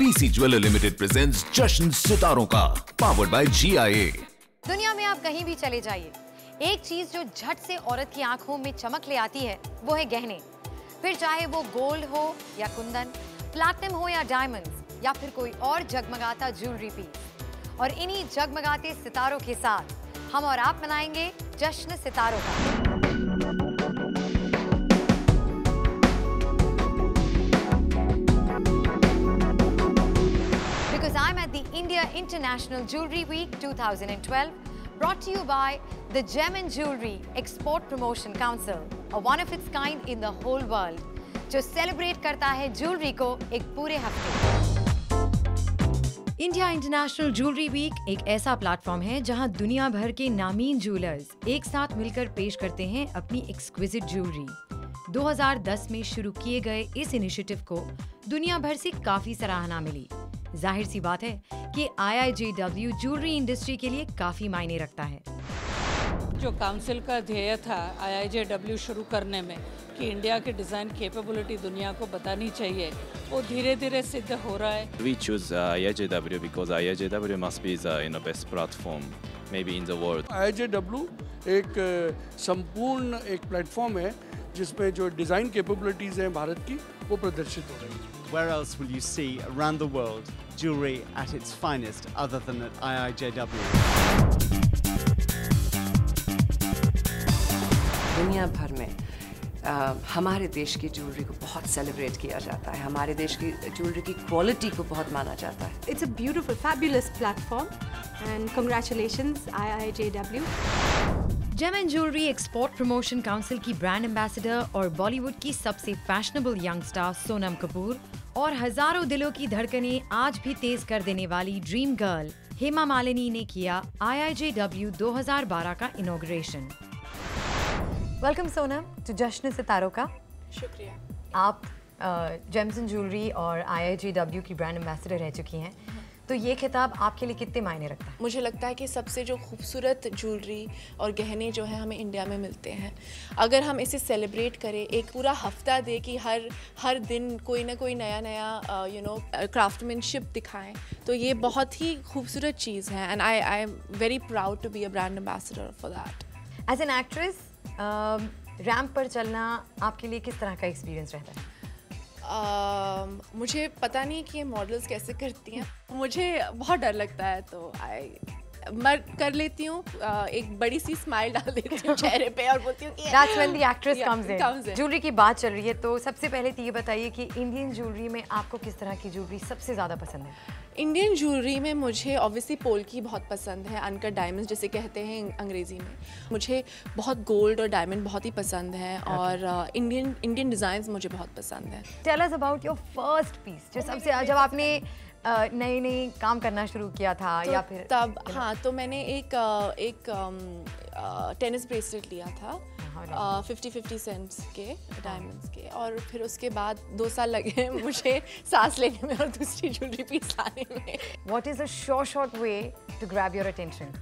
PC jeweller limited presents जश्न सितारों का, पावर्ड बाय GIA। दुनिया में आप कहीं भी चले जाइए, एक चीज जो झट से औरत की आंखों में चमक ले आती है वो है गहने। फिर चाहे वो गोल्ड हो या कुंदन, प्लैटिनम हो या डायमंड्स, या फिर कोई और जगमगाता ज्वेलरी पीस। और इन्हीं जगमगाते सितारों के साथ हम और आप मनाएंगे जश्न सितारों का। Because I'm at the India International Jewelry Week 2012, brought to you by the Gem and Jewelry Export Promotion Council, a one of its kind in the whole world, जो सेलिब्रेट करता है ज्वेलरी को एक पूरे हफ्ते। इंडिया इंटरनेशनल ज्वेलरी वीक एक ऐसा platform है जहां दुनिया भर के नामीन ज्वेलर्स एक साथ मिलकर पेश करते हैं अपनी एक्सक्विजिट ज्वेलरी। 2010 में शुरू किए गए इस इनिशिएटिव को दुनिया भर से काफी सराहना मिली। जाहिर सी बात है कि IIJW ज्वेलरी इंडस्ट्री के लिए काफी मायने रखता है। जो काउंसिल का ध्येय था IIJW शुरू करने में कि इंडिया की डिज़ाइन कैपेबिलिटी दुनिया को बतानी चाहिए, वो धीरे धीरे सिद्ध हो रहा है। We choose IIJW because IIJW must be the best platform maybe in the world. IIJW एक संपूर्ण एक प्लेटफॉर्म है जिसमें जो डिज़ाइन कैपेबिलिटीज़ हैं भारत की वो प्रदर्शित हो रही हैं। Where else will you see around the world jewelry at its finest other than at IIJW? दुनिया भर में हमारे देश की ज्वेलरी को बहुत सेलिब्रेट किया जाता है, हमारे देश की ज्वेलरी की क्वालिटी को बहुत माना जाता है। It's a beautiful, fabulous platform and congratulations IIJW. Gem and jewellery export promotion council की ब्रांड एम्बेसडर और बॉलीवुड की सबसे fashionable young star Sonam Kapoor और हजारों दिलों की धड़कनें आज भी तेज कर देने वाली ड्रीम गर्ल हेमा मालिनी ने किया IIJW 2012 का इनॉग्रेशन। वेलकम सोनम टू जश्न सितारों का। शुक्रिया। आप जेम्स एंड ज्वेलरी और IIJW की ब्रांड एम्बेसडर रह चुकी हैं, तो ये खिताब आपके लिए कितने मायने रखता है? मुझे लगता है कि सबसे जो खूबसूरत ज्वेलरी और गहने जो है हमें इंडिया में मिलते हैं, अगर हम इसे सेलिब्रेट करें, एक पूरा हफ्ता दे कि हर दिन कोई ना कोई नया क्राफ्टमैनशिप दिखाएं, तो ये बहुत ही खूबसूरत चीज़ है। And I am very proud to be a brand ambassador for that. As an actress ramp पर चलना आपके लिए किस तरह का एक्सपीरियंस रहता है? मुझे पता नहीं कि ये मॉडल्स कैसे करती हैं, मुझे बहुत डर लगता है, तो मैं कर लेती हूँ, एक बड़ी सी स्माइल डाल देती हूँ चेहरे पे और बोलती हूँ कि That's when the actress comes in. in. Jewellery की बात चल रही है, तो सबसे पहले तो ये बताइए कि इंडियन ज्वेलरी में आपको किस तरह की ज्वेलरी सबसे ज़्यादा पसंद है? इंडियन ज्वेलरी में मुझे ऑब्वियसली पोल्की बहुत पसंद है, अनकट डायमंड्स जिसे कहते हैं अंग्रेज़ी में। मुझे बहुत गोल्ड और डायमंड बहुत ही पसंद है, और इंडियन डिज़ाइंस मुझे बहुत पसंद है। Tell us about your first piece, जो सबसे जब आपने नई काम करना शुरू किया था, तो या फिर तब हाँ, तो मैंने एक टेनिस ब्रेसलेट लिया था 50 सेंट्स के डायमंड्स के, और फिर उसके बाद 2 साल लगे मुझे सांस लेने में और दूसरी ज्वेलरी पीस लाने में। What is a short way to grab your attention?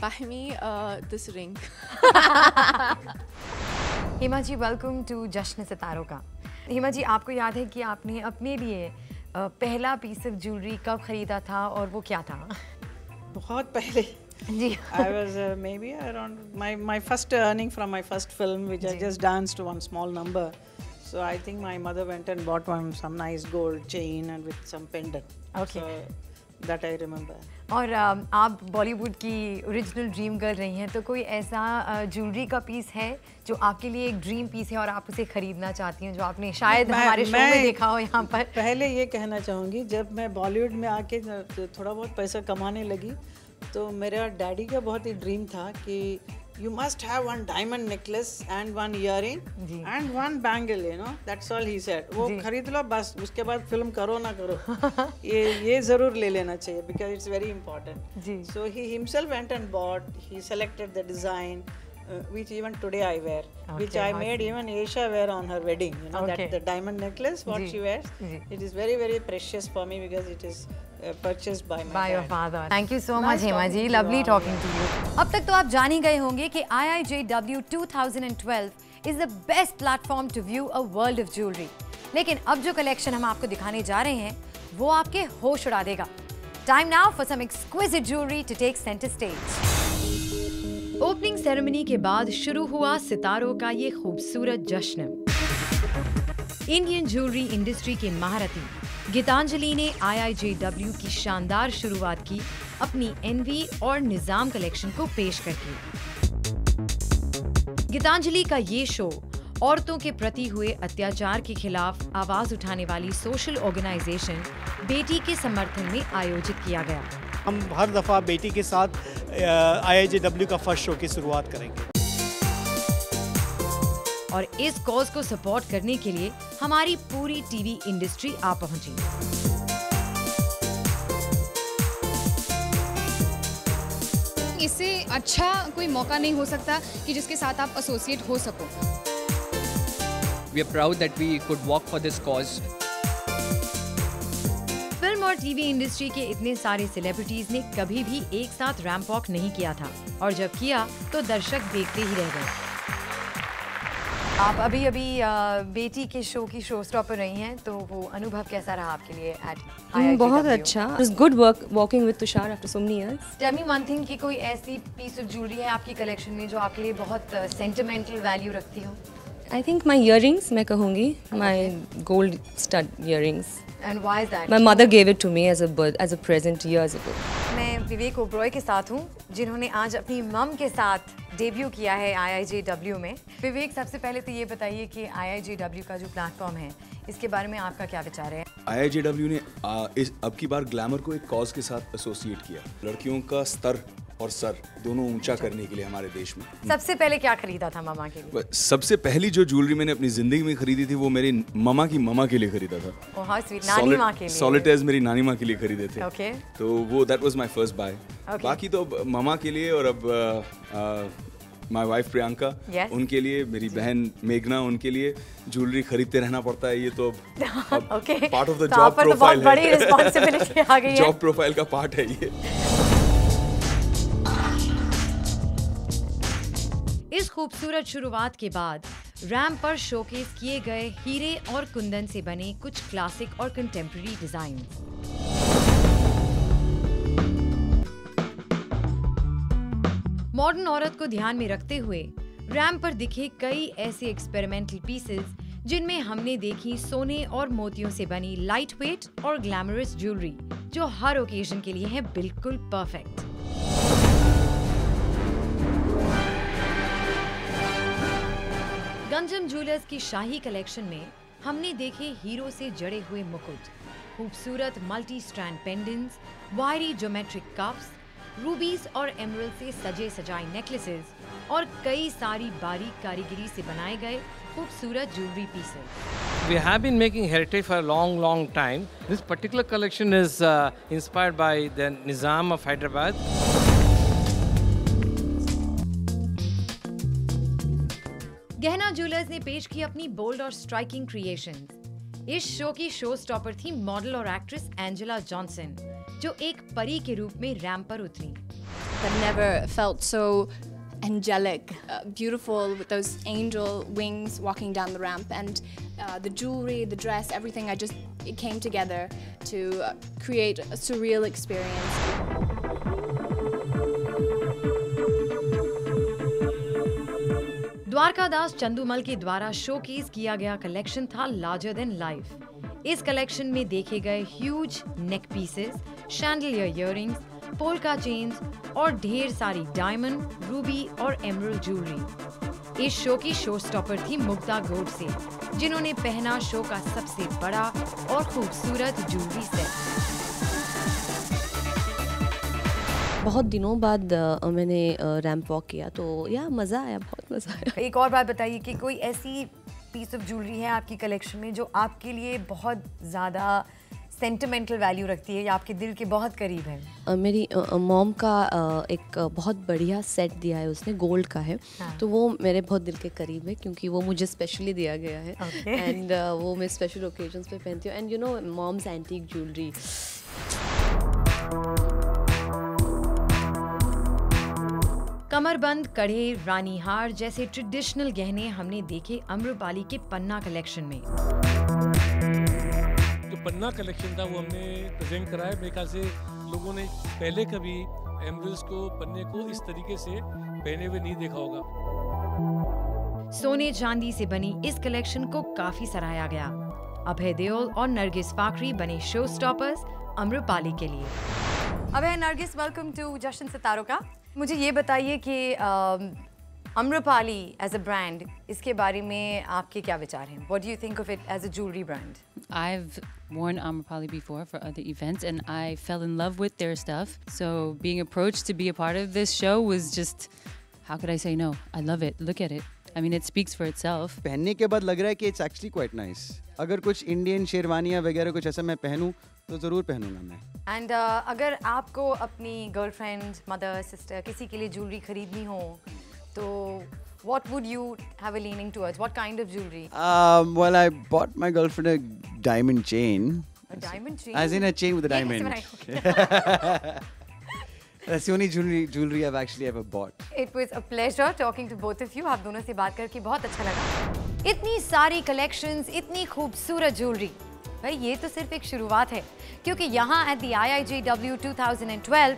Buy me this ring. Hema ji, welcome to जश्न सितारों का। हेमा जी, आपको याद है कि आपने अपने लिए पहला पीस ऑफ ज्वेलरी कब खरीदा था और वो क्या था? बहुत पहले जी। I was maybe around my first earning from my first film, which I just danced one small number. So I think my mother went and bought some nice gold chain and with some pendant. Okay. So that I remember. और आप बॉलीवुड की original dream girl रही हैं, तो कोई ऐसा jewellery का piece है जो आपके लिए एक ड्रीम पीस है और आप उसे खरीदना चाहती हैं, जो आपने शायद हमारे शो में देखा हो यहाँ पर? पहले ये कहना चाहूँगी, जब मैं बॉलीवुड में आके थोड़ा बहुत पैसा कमाने लगी, तो मेरा डैडी का बहुत ही ड्रीम था कि you must have one diamond necklace and one earring and one bangle, that's all he said. वो खरीद लो बस, उसके बाद फिल्म करो ना करो, ये ज़रूर ले लेना चाहिए because it's very important. So he himself went and bought, he selected the design, which even today I wear, which I made even Aisha wear on her wedding, that the diamond necklace what she wears, it is very very precious for me because it is purchased by my your father. Thank you so much Hema ji, lovely talking to you. अब तक तो आप जान ही गए होंगे कि IIJW 2012 is the best platform to view a world of jewelry. लेकिन अब जो कलेक्शन हम आपको दिखाने जा रहे हैं वो आपके होश उड़ा देगा। Time now for some exquisite jewelry to take center stage. Opening ceremony के बाद शुरू हुआ सितारों का ये खूबसूरत जश्न। इंडियन ज्वेलरी इंडस्ट्री के महारथी गीतांजलि ने IIJW की शानदार शुरुआत की अपनी एनवी और निजाम कलेक्शन को पेश करके। गीतांजलि का ये शो औरतों के प्रति हुए अत्याचार के खिलाफ आवाज उठाने वाली सोशल ऑर्गेनाइजेशन बेटी के समर्थन में आयोजित किया गया। हम हर दफ़ा बेटी के साथ IIJW का फर्स्ट शो की शुरुआत करेंगे। और इस कॉज को सपोर्ट करने के लिए हमारी पूरी टीवी इंडस्ट्री आ पहुंची। इससे अच्छा कोई मौका नहीं हो सकता कि जिसके साथ आप एसोसिएट हो सको। We are proud that we could walk for this cause. Film और टीवी इंडस्ट्री के इतने सारे सेलिब्रिटीज ने कभी भी एक साथ रैंप वॉक नहीं किया था, और जब किया तो दर्शक देखते ही रह गए। आप अभी बेटी के शो की शो स्टॉपर रही हैं, तो वो अनुभव कैसा रहा आपके लिए एट IIJW? बहुत अच्छा। It was good working with Tushar after so many years. Tell me one thing कि कोई ऐसी पीस ऑफ ज्वेलरी है आपकी कलेक्शन में जो आपके लिए बहुत सेंटिमेंटल वैल्यू रखती हो? I think my earrings, मैं कहूँगी, my gold stud earrings. And why is that? My mother gave it to me as a present years ago. मैं विवेक ओबरॉय के साथ हूँ, जिन्होंने आज अपनी मम के साथ डेब्यू किया है IIJW में। विवेक, सबसे पहले तो ये बताइए कि IIJW का जो प्लेटफॉर्म है, इसके बारे में आपका क्या विचार है? IIJW ने अब की बार ग्लैमर को एक कॉज के साथ एसोसिएट किया, लड़कियों का स्तर और सर दोनों ऊंचा करने के लिए हमारे देश में। सबसे पहले क्या खरीदा था मामा के लिए? सबसे पहली जो ज्वेलरी मैंने अपनी जिंदगी में खरीदी थी वो मेरी मामा की मामा के लिए खरीदा था। ओह हाउ स्वीट, नानी माँ के लिए। सॉलिटेयर्स मेरी नानी माँ के लिए खरीदे थे। ओके। तो वो that was my first by. बाकी तो मामा के लिए और अब माय वाइफ प्रियंका, उनके लिए, मेरी बहन मेघना, उनके लिए ज्वेलरी खरीदते रहना पड़ता है। ये तो अब part of the job profile है। बड़ी रिस्पांसिबिलिटी आ गई है। जॉब प्रोफाइल का पार्ट है ये। इस खूबसूरत शुरुआत के बाद रैंप पर शोकेस किए गए हीरे और कुंदन से बने कुछ क्लासिक और कंटेम्पररी डिजाइन। मॉडर्न औरत को ध्यान में रखते हुए रैंप पर दिखे कई ऐसे एक्सपेरिमेंटल पीसेस जिनमें हमने देखी सोने और मोतियों से बनी लाइट वेट और ग्लैमरस ज्वेलरी, जो हर ओकेजन के लिए है बिल्कुल परफेक्ट। गंजम ज्वेलर्स की शाही कलेक्शन में हमने देखे हीरो से जड़े हुए मुकुट, खूबसूरत मल्टी स्ट्रैंड पेंडेंट्स, वायरी ज्योमेट्रिक कप्स, रूबीज और एमरल्ड से सजे सजाए नेकलेसेस और कई सारी बारीक कारीगरी से बनाए गए खूबसूरत jewellery pieces. We have been making heritage for a long time. This particular collection is inspired by the Nizam of Hyderabad. गहना ज्वेलर्स ने पेश की अपनी बोल्ड और स्ट्राइकिंग क्रिएशंस। इस शो की शो स्टॉपर थी मॉडल और एक्ट्रेस एंजेला जॉनसन, जो एक परी के रूप में रैंप पर उतरी। I've never felt so angelic, beautiful with those angel wings walking down the ramp, and the jewelry, the dress, everything. It came together to create a surreal experience. Dwarkadas Chandumal के द्वारा शोकेस किया गया कलेक्शन था larger than life. इस collection में देखे गए huge नेक pieces, chandelier earrings, polka chains और ढेर सारी डायमंड, रूबी और एमरल्ड ज्वेलरी। इस शो की शो स्टॉपर थी मुग्धा गोडसे, जिन्होंने पहना शो का सबसे बड़ा और खूबसूरत ज्वेलरी सेट। बहुत दिनों बाद मैंने रैंप वॉक किया, तो मज़ा आया, बहुत मज़ा आया। एक और बात बताइए कि कोई ऐसी पीस ऑफ ज्वेलरी है आपकी कलेक्शन में जो आपके लिए बहुत ज़्यादा सेंटिमेंटल वैल्यू रखती है या आपके दिल के बहुत करीब है? मेरी मॉम का एक बहुत बढ़िया सेट दिया है, उसने गोल्ड का है। तो वो मेरे बहुत दिल के करीब है, क्योंकि वो मुझे स्पेशली दिया गया है। एंड वो मैं स्पेशल ओकेजन्स पे पहनती हूँ। And you know, mom's antique jewellery. कमरबंद, कड़े, रानी हार जैसे ट्रेडिशनल गहने हमने देखे अम्रपाली के पन्ना कलेक्शन में। तो पन्ना कलेक्शन था वो हमने प्रेजेंट करा है। मेरे ख्याल से लोगों ने पहले कभी एमरल्ड्स को, पन्ने को इस तरीके से पहने हुए नहीं देखा होगा। सोने चांदी से बनी इस कलेक्शन को काफी सराहा गया। अभय देओल और नरगिस फाकरी बने शो स्टॉपर्स अम्रपाली के लिए। अभय, नरगिस, वेलकम टू जश्न सितारों का। मुझे ये बताइए कि अम्रपाली एज अ ब्रांड, इसके बारे में आपके क्या विचार हैं? What do you think of it as a jewelry brand? I've worn Amrapali before for other events and I fell in love with their stuff. So being approached to be a part of this show was just, how could I say no? I love it. Look at it. I mean, it speaks for itself. पहनने के बाद लग रहा है कि it's actually quite nice. अगर कुछ Indian शेरवानियाँ वगैरह कुछ ऐसा मैं पहनूं तो ज़रूर पहनूंगा मैं। एंड अगर आपको अपनी गर्लफ्रेंड, मदर, सिस्टर किसी के लिए ज्वेलरी खरीदनी हो तो what would you have a leaning towards? What kind of jewelry? Well, I bought my girlfriend a diamond chain. A diamond chain? As in a chain with a diamond. That's the only jewelry I've actually ever bought. It was a pleasure talking to both of you. आप दोनों से बात करके बहुत अच्छा लगा। इतनी सारी कलेक्शंस, इतनी खूबसूरत ज्वेलरी, भाई ये तो सिर्फ एक शुरुआत है, क्योंकि यहाँ at the IIJW 2012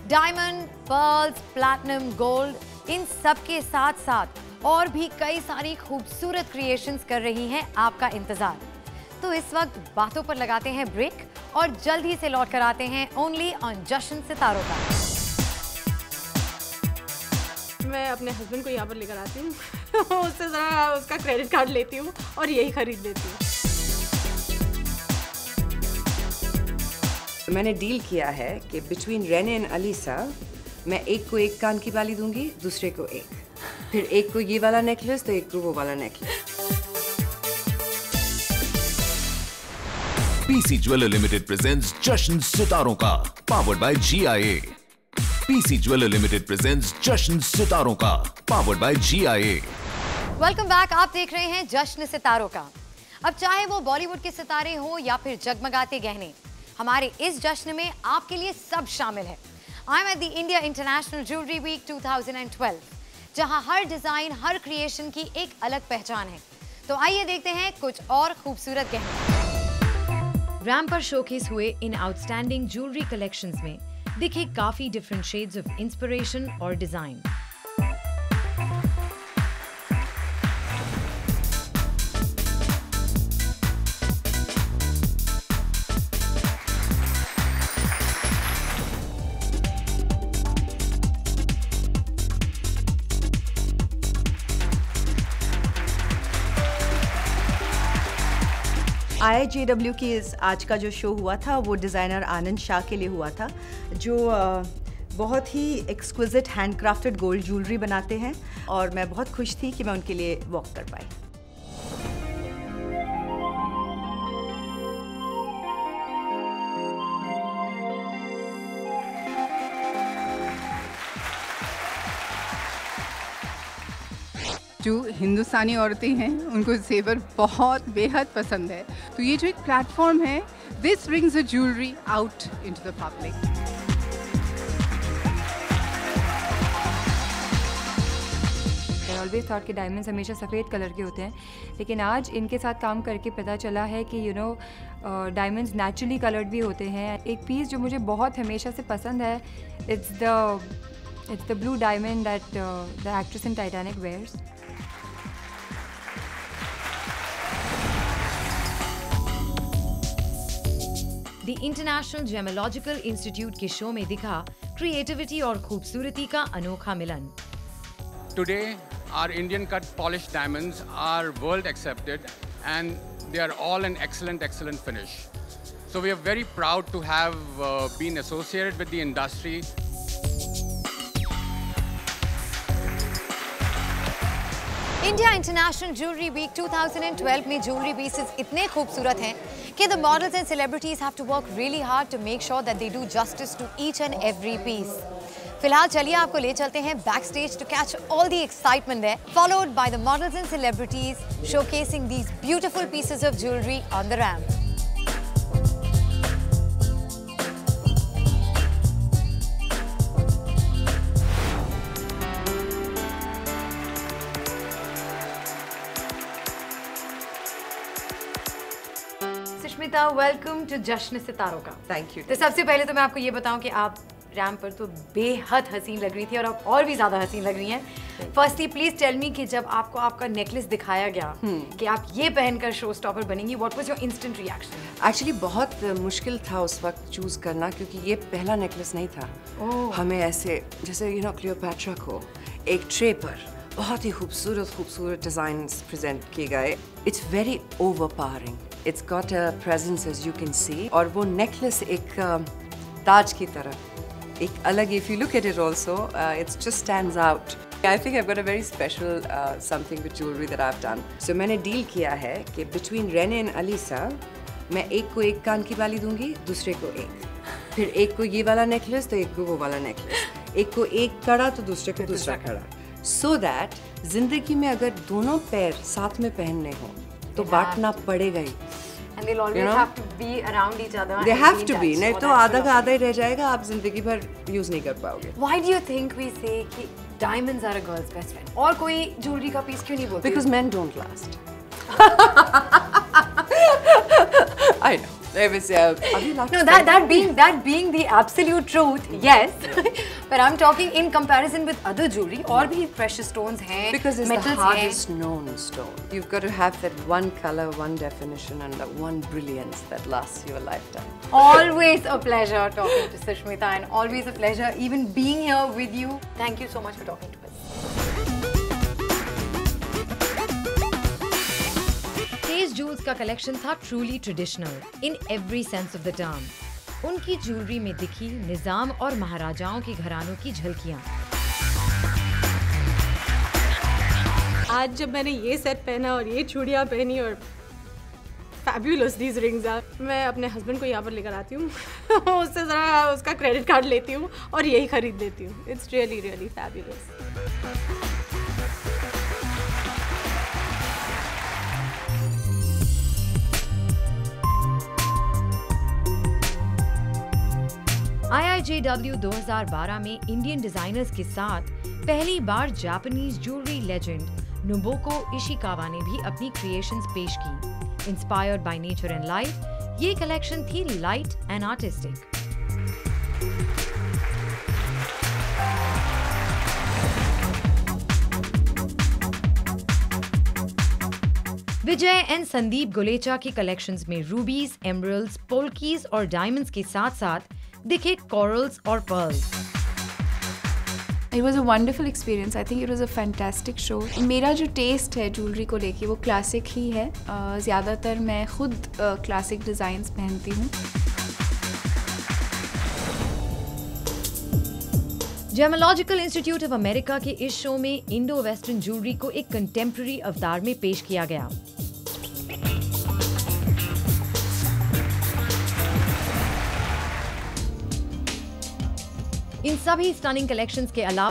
diamond, pearls, platinum, gold, इन सब के साथ साथ और भी कई सारी खूबसूरत क्रिएशंस कर रही हैं आपका इंतजार। तो इस वक्त बातों पर लगाते हैं ब्रेक और जल्द ही से लौट कर आते हैं ओनली ऑन जश्न सितारों का। मैं अपने हस्बैंड को यहाँ पर लेकर आती हूँ उससे ज़रा उसका क्रेडिट कार्ड लेती हूँ और यही खरीद लेती हूँ। मैंने डील किया है कि बिटवीन रेने एंड अलीसा मैं एक को एक कान की बाली दूंगी, दूसरे को एक, फिर एक को ये वाला नेकलेस तो एक को वो वाला necklace. PC jeweller limited presents जश्न सितारों का, powered by GIA। PC jeweller limited presents जश्न सितारों का, powered by GIA। Welcome back. आप देख रहे हैं जश्न सितारों का। अब चाहे वो बॉलीवुड के सितारे हो या फिर जगमगाते गहने, हमारे इस जश्न में आपके लिए सब शामिल है। I am at the India international jewellery week 2012, जहां हर डिजाइन, हर क्रिएशन की एक अलग पहचान है। तो आइए देखते हैं कुछ और खूबसूरत गहने। रैम पर शोकेस हुए इन आउटस्टैंडिंग ज्वेलरी कलेक्शंस में दिखे काफी डिफरेंट शेड्स ऑफ इंस्पिरेशन और डिजाइन। IIJW की आज का जो शो हुआ था वो डिज़ाइनर आनंद शाह के लिए हुआ था, जो बहुत ही एक्सक्विजिट हैंडक्राफ्टेड गोल्ड ज्वेलरी बनाते हैं और मैं बहुत खुश थी कि मैं उनके लिए वॉक कर पाई। जो हिंदुस्तानी औरतें हैं उनको ज़ेवर बहुत बेहद पसंद है, तो ये जो एक प्लेटफॉर्म है, this brings the jewellery out into the public. I always thought कि डायमंड्स हमेशा सफ़ेद कलर के होते हैं, लेकिन आज इनके साथ काम करके पता चला है कि डायमंड्स नेचुरली कलर्ड भी होते हैं। एक पीस जो मुझे बहुत हमेशा से पसंद है, it's the blue diamond that the actress in Titanic wears. The international gemological institute के शो में दिखा क्रिएटिविटी और खूबसूरती का अनोखा मिलन। Today, our Indian cut polished diamonds are world accepted and they are all an excellent finish. So we are very proud to have been associated with the industry. India international jewellery week 2012 में jewellery pieces इतने खूबसूरत हैं कि the models and celebrities have to work really hard to make sure that they do justice to each and every piece. फिलहाल चलिए आपको ले चलते हैं back stage to catch all the excitement there, followed by the models and celebrities showcasing these beautiful pieces of jewellery on the ramp. Sushmita, welcome to जश्न सितारों का। Thank you. तो सबसे पहले तो मैं आपको ये बताऊं कि आप रैम्प पर तो बेहद हसीन लग रही थी और अब और भी ज़्यादा हसीन लग रही हैं। फर्स्टली प्लीज टेल मी कि जब आपको आपका नेकलेस दिखाया गया कि आप ये पहनकर शो स्टॉपर बनेंगी, what was your instant reaction? Actually बहुत मुश्किल था उस वक्त चूज़ करना, क्योंकि ये पहला नेकलेस नहीं था। हमें ऐसे जैसे क्लियोपैट्रा को एक ट्रे पर बहुत ही खूबसूरत डिज़ाइंस प्रेजेंट किए गए। It's very overpowering, it's got a presence as you can see, और वो नेकलेस एक ताज की तरह एक अलग, if you look at it also it's just stands out. I think I got a very special something with jewellery that I have done. So मैंने deal किया है कि बिटवीन रेने एंड अलीसा मैं एक को एक कान की बाली दूंगी, दूसरे को एक, फिर एक को ये वाला नेकलेस तो एक को वो वाला नेकलेस, एक को एक कड़ा तो दूसरे को दूसरा कड़ा, सो दैट जिंदगी में अगर दोनों पैर साथ में पहनने हो तो बांटना पड़ेगा ही। And they'll always have to be around each other. They have to be, नहीं तो आधा का आधा ही रह जाएगा, आप जिंदगी भर यूज नहीं कर पाओगे। Why do you think we say कि diamonds are a girl's best friend? और कोई ज्वेलरी का पीस क्यों नहीं बोलते? Because men don't last. I know. No, that being the absolute truth, yes. But I'm talking in comparison with other jewelry. और भी precious stones हैं, because it's metals the hardest known stone. You've got to have that one color, one definition, and that one brilliance that lasts you a lifetime. Always a pleasure talking to Sushmita, and always a pleasure even being here with you. Thank you so much for talking to us. Tej jewels का collection था truly traditional in every sense of the term. उनकी jewellery में दिखी निजाम और महाराजाओं के घरानों की झलकियां। आज जब मैंने ये सेट पहना और ये चूड़ियाँ पहनी और फैब्यूलस दीज रिंग्स आर, मैं अपने हस्बैंड को यहाँ पर लेकर आती हूँ उससे ज़रा उसका क्रेडिट कार्ड लेती हूँ और यही खरीद लेती हूँ। It's really really fabulous. IIJW 2012 में इंडियन डिजाइनर्स के साथ पहली बार Japanese jewellery legend Nobuko Ishikawa ने भी अपनी क्रिएशंस पेश की। Inspired by nature and life, ये कलेक्शन थी light and artistic. Vijay and Sandeep Gulecha की कलेक्शंस में रूबीज, एमरल्ड्स, पोल्कीज और डायमंड्स के साथ-साथ दिखे कोरल्स और pearls. It was a wonderful experience. I think it was a fantastic show. मेरा जो टेस्ट है ज्वेलरी को लेके वो क्लासिक ही है। ज़्यादातर मैं खुद क्लासिक डिज़ाइंस पहनती हूँ। जेमोलॉजिकल इंस्टीट्यूट ऑफ अमेरिका के इस शो में इंडो वेस्टर्न ज्वेलरी को एक कंटेम्प्रेरी अवतार में पेश किया गया। इन सभी स्टनिंग कलेक्शंस के अलावा